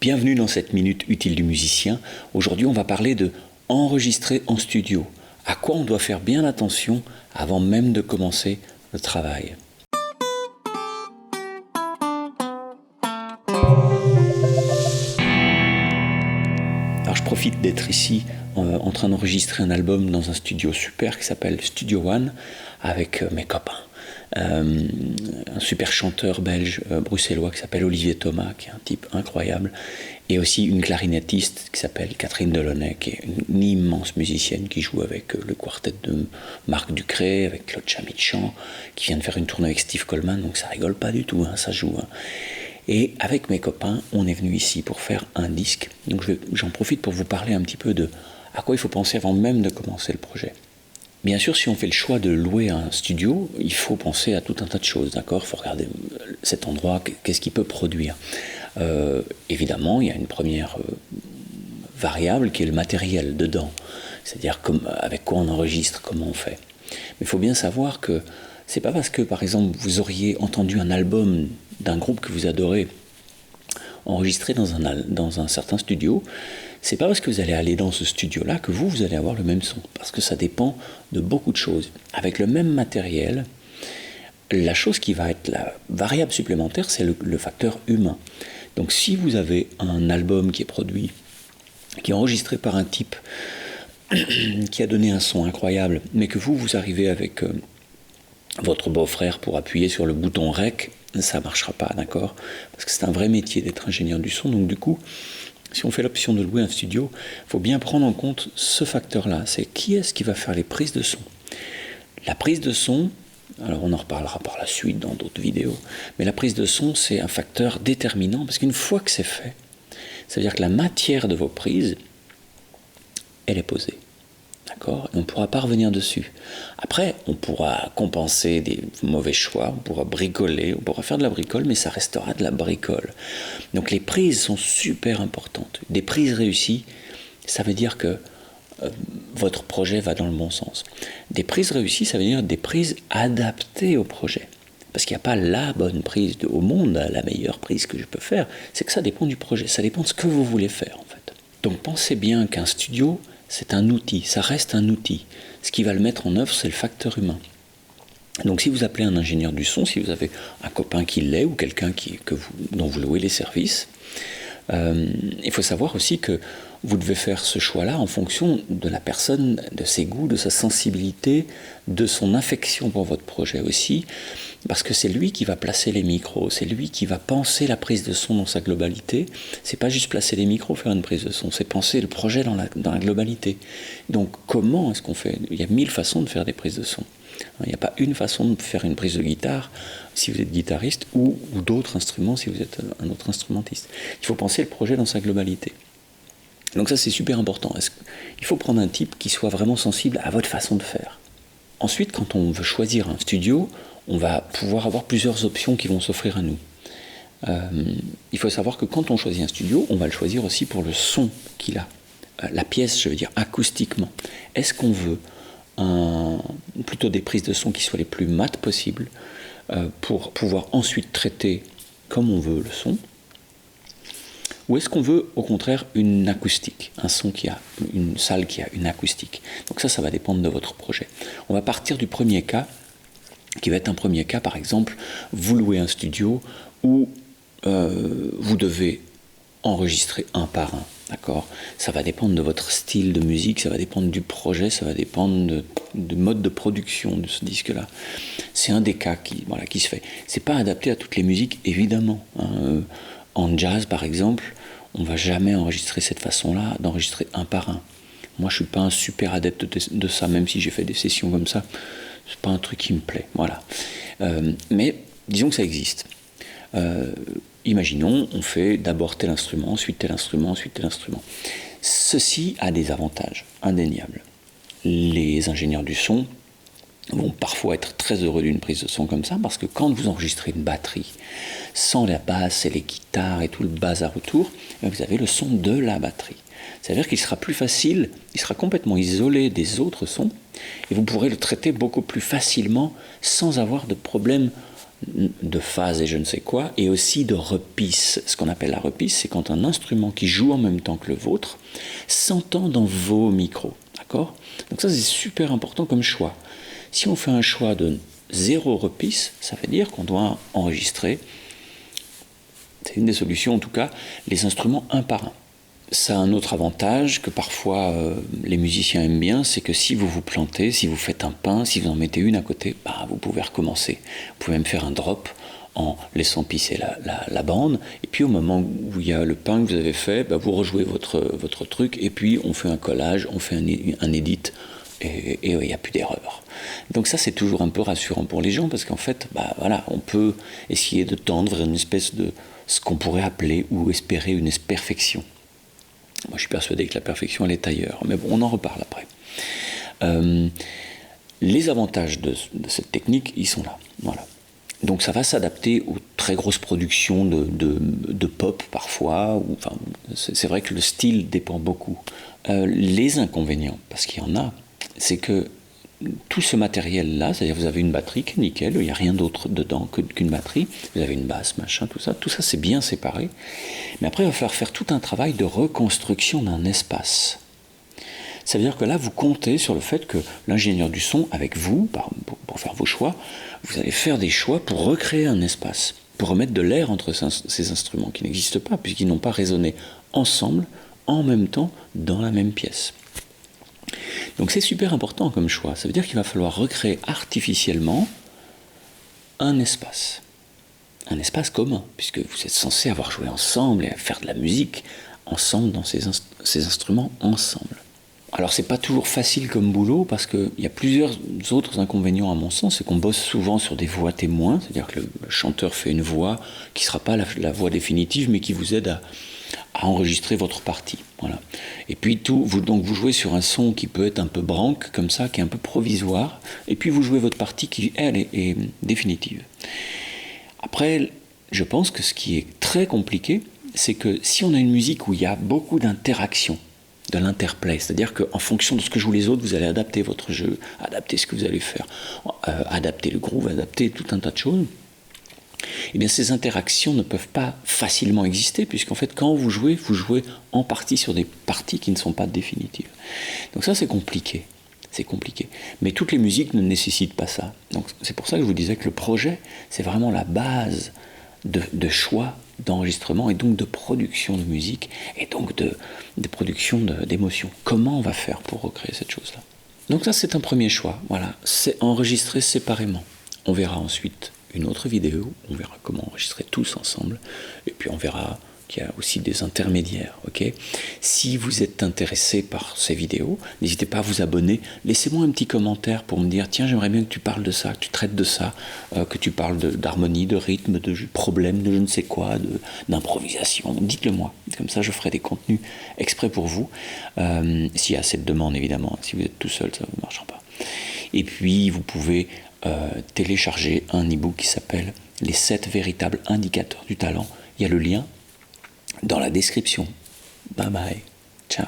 Bienvenue dans cette minute utile du musicien. Aujourd'hui, on va parler de enregistrer en studio. À quoi on doit faire bien attention avant même de commencer le travail. Alors, je profite d'être ici en train d'enregistrer un album dans un studio super qui s'appelle Studio One avec mes copains. Un super chanteur belge bruxellois qui s'appelle Olivier Thomas, qui est un type incroyable, et aussi une clarinettiste qui s'appelle Catherine Delaunay, qui est une immense musicienne qui joue avec le quartet de Marc Ducré, avec Claude Chamichan, qui vient de faire une tournée avec Steve Coleman, donc ça rigole pas du tout, ça joue. Et avec mes copains, on est venu ici pour faire un disque. Donc j'en profite pour vous parler un petit peu de à quoi il faut penser avant même de commencer le projet. Bien sûr, si on fait le choix de louer un studio, il faut penser à tout un tas de choses, d'accord ? Il faut regarder cet endroit, qu'est-ce qu'il peut produire. Évidemment, il y a une première variable qui est le matériel dedans, c'est-à-dire avec quoi on enregistre, comment on fait. Mais il faut bien savoir que c'est pas parce que, par exemple, vous auriez entendu un album d'un groupe que vous adorez enregistré dans un certain studio, c'est pas parce que vous allez aller dans ce studio-là que vous allez avoir le même son, parce que ça dépend de beaucoup de choses. Avec le même matériel, la chose qui va être la variable supplémentaire, c'est le facteur humain. Donc si vous avez un album qui est produit, qui est enregistré par un type qui a donné un son incroyable, mais que vous arrivez avec votre beau-frère pour appuyer sur le bouton REC, ça ne marchera pas, d'accord ? Parce que c'est un vrai métier d'être ingénieur du son, donc du coup, si on fait l'option de louer un studio, il faut bien prendre en compte ce facteur-là. C'est qui est-ce qui va faire les prises de son ? La prise de son, alors on en reparlera par la suite dans d'autres vidéos, mais la prise de son, c'est un facteur déterminant, parce qu'une fois que c'est fait, ça veut dire que la matière de vos prises, elle est posée. D'accord ? Et on ne pourra pas revenir dessus. Après, on pourra compenser des mauvais choix, on pourra bricoler, on pourra faire de la bricole, mais ça restera de la bricole. Donc les prises sont super importantes. Des prises réussies, ça veut dire que votre projet va dans le bon sens. Des prises réussies, ça veut dire des prises adaptées au projet. Parce qu'il n'y a pas la bonne prise au monde, la meilleure prise que je peux faire, c'est que ça dépend du projet, ça dépend de ce que vous voulez faire en fait. Donc pensez bien qu'un studio, c'est un outil, ça reste un outil. Ce qui va le mettre en œuvre, c'est le facteur humain. Donc si vous appelez un ingénieur du son, si vous avez un copain qui l'est ou quelqu'un dont vous louez les services, il faut savoir aussi que vous devez faire ce choix-là en fonction de la personne, de ses goûts, de sa sensibilité, de son affection pour votre projet aussi, parce que c'est lui qui va placer les micros, c'est lui qui va penser la prise de son dans sa globalité. C'est pas juste placer les micros, faire une prise de son, c'est penser le projet dans la globalité. Donc comment est-ce qu'on fait ? Il y a 1000 façons de faire des prises de son. Il n'y a pas une façon de faire une prise de guitare si vous êtes guitariste ou d'autres instruments si vous êtes un autre instrumentiste. Il faut penser le projet dans sa globalité. Donc ça c'est super important. Il faut prendre un type qui soit vraiment sensible à votre façon de faire. Ensuite, quand on veut choisir un studio, on va pouvoir avoir plusieurs options qui vont s'offrir à nous. Il faut savoir que quand on choisit un studio, on va le choisir aussi pour le son qu'il a. La pièce, je veux dire acoustiquement. Est-ce qu'on veut plutôt des prises de son qui soient les plus mates possibles pour pouvoir ensuite traiter comme on veut le son, ou est-ce qu'on veut au contraire une acoustique, une salle qui a une acoustique. Donc ça va dépendre de votre projet. On va partir du premier cas, qui va être un premier cas, par exemple, vous louez un studio où vous devez enregistrer un par un. D'accord ? Ça va dépendre de votre style de musique, ça va dépendre du projet, ça va dépendre du mode de production de ce disque-là. C'est un des cas qui se fait. C'est pas adapté à toutes les musiques, évidemment. En jazz, par exemple, on ne va jamais enregistrer cette façon-là, d'enregistrer un par un. Moi, je suis pas un super adepte de ça, même si j'ai fait des sessions comme ça. C'est pas un truc qui me plaît, voilà. Mais disons que ça existe. Imaginons, on fait d'abord tel instrument, ensuite tel instrument, ensuite tel instrument. Ceci a des avantages indéniables. Les ingénieurs du son vont parfois être très heureux d'une prise de son comme ça, parce que quand vous enregistrez une batterie, sans la basse et les guitares et tout le bazar autour, vous avez le son de la batterie. C'est-à-dire qu'il sera plus facile, il sera complètement isolé des autres sons, et vous pourrez le traiter beaucoup plus facilement sans avoir de problème de phase et je ne sais quoi, et aussi de repisse. Ce qu'on appelle la repisse, c'est quand un instrument qui joue en même temps que le vôtre s'entend dans vos micros. D'accord ? Donc ça, c'est super important comme choix. Si on fait un choix de 0 repisse, ça veut dire qu'on doit enregistrer, c'est une des solutions en tout cas, les instruments un par un. Ça a un autre avantage que parfois les musiciens aiment bien, c'est que si vous vous plantez, si vous faites un pain, si vous en mettez une à côté, vous pouvez recommencer. Vous pouvez même faire un drop en laissant pisser la bande, et puis au moment où il y a le pain que vous avez fait, vous rejouez votre truc, et puis on fait un collage, on fait un edit, et il n'y a plus d'erreur. Donc ça, c'est toujours un peu rassurant pour les gens, parce qu'en fait, on peut essayer de tendre vers une espèce de ce qu'on pourrait appeler ou espérer une perfection. Moi, je suis persuadé que la perfection, elle est ailleurs. Mais bon, on en reparle après. Les avantages de cette technique, ils sont là. Voilà. Donc, ça va s'adapter aux très grosses productions de pop, parfois. C'est vrai que le style dépend beaucoup. Les inconvénients, parce qu'il y en a, c'est que tout ce matériel-là, c'est-à-dire vous avez une batterie qui est nickel, il n'y a rien d'autre dedans qu'une batterie, vous avez une basse, machin, tout ça c'est bien séparé. Mais après, il va falloir faire tout un travail de reconstruction d'un espace. Ça veut dire que là, vous comptez sur le fait que l'ingénieur du son, avec vous, pour faire vos choix, vous allez faire des choix pour recréer un espace, pour remettre de l'air entre ces instruments qui n'existent pas, puisqu'ils n'ont pas résonné ensemble, en même temps, dans la même pièce. Donc c'est super important comme choix. Ça veut dire qu'il va falloir recréer artificiellement un espace commun, puisque vous êtes censé avoir joué ensemble et faire de la musique ensemble dans ces instruments ensemble. Alors c'est pas toujours facile comme boulot, parce qu'il y a plusieurs autres inconvénients à mon sens, c'est qu'on bosse souvent sur des voix témoins, c'est-à-dire que le chanteur fait une voix qui ne sera pas la voix définitive, mais qui vous aide à enregistrer votre partie. Voilà. Et puis vous jouez sur un son qui peut être un peu branque, comme ça, qui est un peu provisoire, et puis vous jouez votre partie qui, elle, est définitive. Après, je pense que ce qui est très compliqué, c'est que si on a une musique où il y a beaucoup d'interactions, de l'interplay, c'est-à-dire qu'en fonction de ce que jouent les autres, vous allez adapter votre jeu, adapter ce que vous allez faire, adapter le groove, adapter tout un tas de choses, eh bien ces interactions ne peuvent pas facilement exister, puisqu'en fait quand vous jouez en partie sur des parties qui ne sont pas définitives. Donc ça c'est compliqué. Mais toutes les musiques ne nécessitent pas ça. Donc c'est pour ça que je vous disais que le projet, c'est vraiment la base de choix d'enregistrement et donc de production de musique et donc de production d'émotions. Comment on va faire pour recréer cette chose-là ? Donc ça c'est un premier choix. Voilà, c'est enregistrer séparément. On verra ensuite une autre vidéo, on verra comment enregistrer tous ensemble, et puis on verra qu'il y a aussi des intermédiaires, ok ? Si vous êtes intéressé par ces vidéos, n'hésitez pas à vous abonner, laissez-moi un petit commentaire pour me dire, tiens, j'aimerais bien que tu parles de ça, que tu traites de ça, que tu parles d'harmonie, de rythme, de problème, de je ne sais quoi, d'improvisation, dites-le moi, comme ça je ferai des contenus exprès pour vous, s'il y a assez de demandes évidemment, si vous êtes tout seul, ça ne marchera pas. Et puis vous pouvez télécharger un e-book qui s'appelle « Les 7 véritables indicateurs du talent ». Il y a le lien dans la description. Bye bye. Ciao.